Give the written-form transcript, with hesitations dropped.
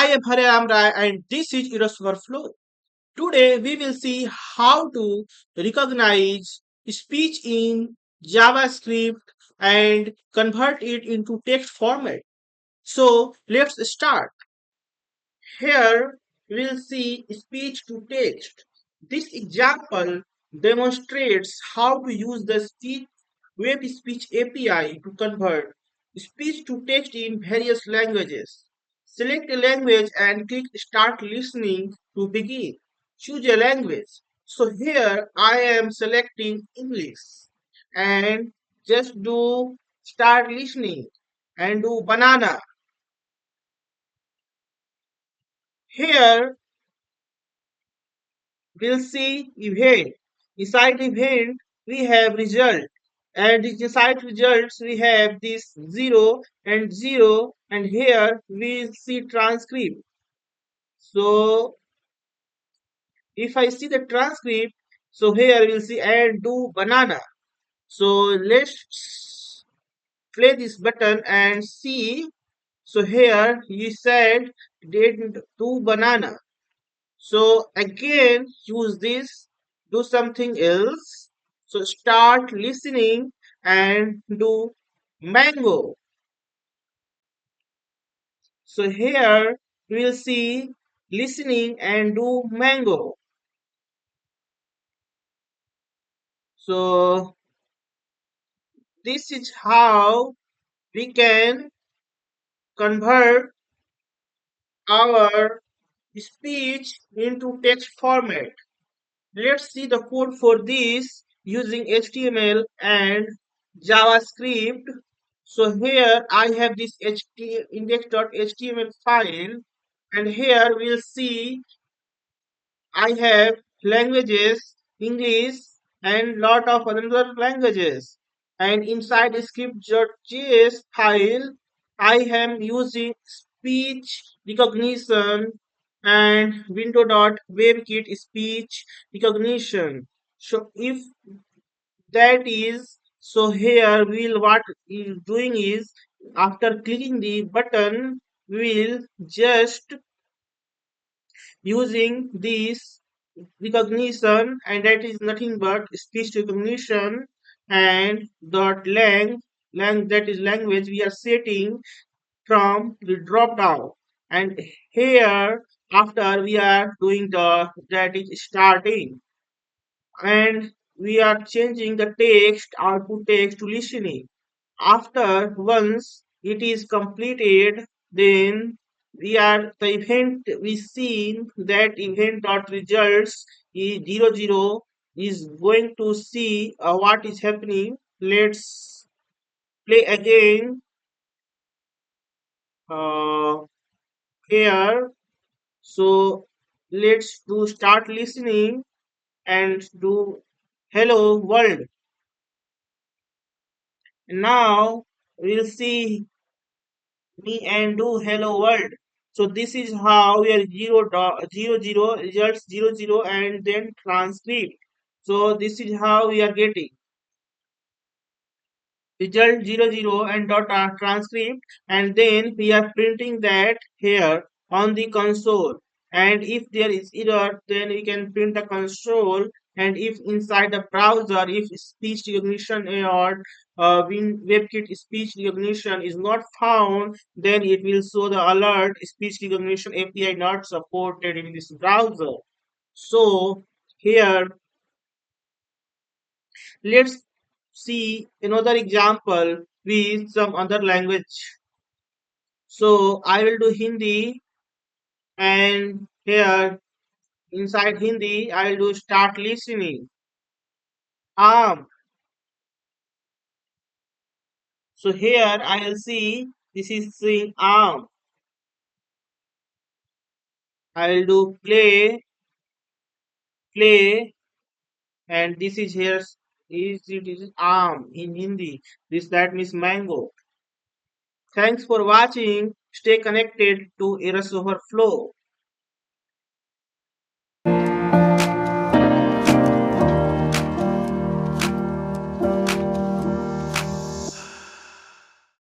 I am Haryam Rai and this is Overflow. Today we will see how to recognize speech in JavaScript and convert it into text format. So let's start. Here we'll see speech to text. This example demonstrates how to use the web speech API to convert speech to text in various languages. Select a language and click Start Listening to begin. Choose a language. So here I am selecting English and just do Start Listening and do banana. Here we'll see event. Inside event, we have result. And inside results, we have this 0 and 0. And here we see transcript. So if I see the transcript, so here we'll see and do banana. So let's play this button and see. So here you said did do banana. So again, use this, do something else. So start listening and do mango. So here we'll see listening and do mango. So this is how we can convert our speech into text format. Let's see the code for this using HTML and JavaScript. So here I have this index.html file, and here we'll see I have languages, English and lot of other languages. And inside the script.js file, I am using speech recognition and window.webkit speech recognition. So if that is so here we'll what is doing is after clicking the button we'll just using this recognition, and that is nothing but speech recognition and dot lang that is language we are setting from the drop down, and here after we are doing the that is starting, and we are changing the text output text to listening. After once it is completed, then we are the event we seen that event dot results is 00 is going to see what is happening. Let's play again uh, here. So let's do start listening and do hello world. Now we'll see me and do hello world. So this is how we are 0 results 00 and then transcript. So this is how we are getting result 00 and transcript, and then we are printing that here on the console, and if there is error then we can print the console, and if inside the browser if speech recognition or WebKit speech recognition is not found, then it will show the alert speech recognition API not supported in this browser. So here let's see another example with some other language. So I will do Hindi, and here inside Hindi I will do start listening. So here I will see this is saying I will do play, and this is here is in Hindi. This that means mango. Thanks for watching. Stay connected to Eras Overflow.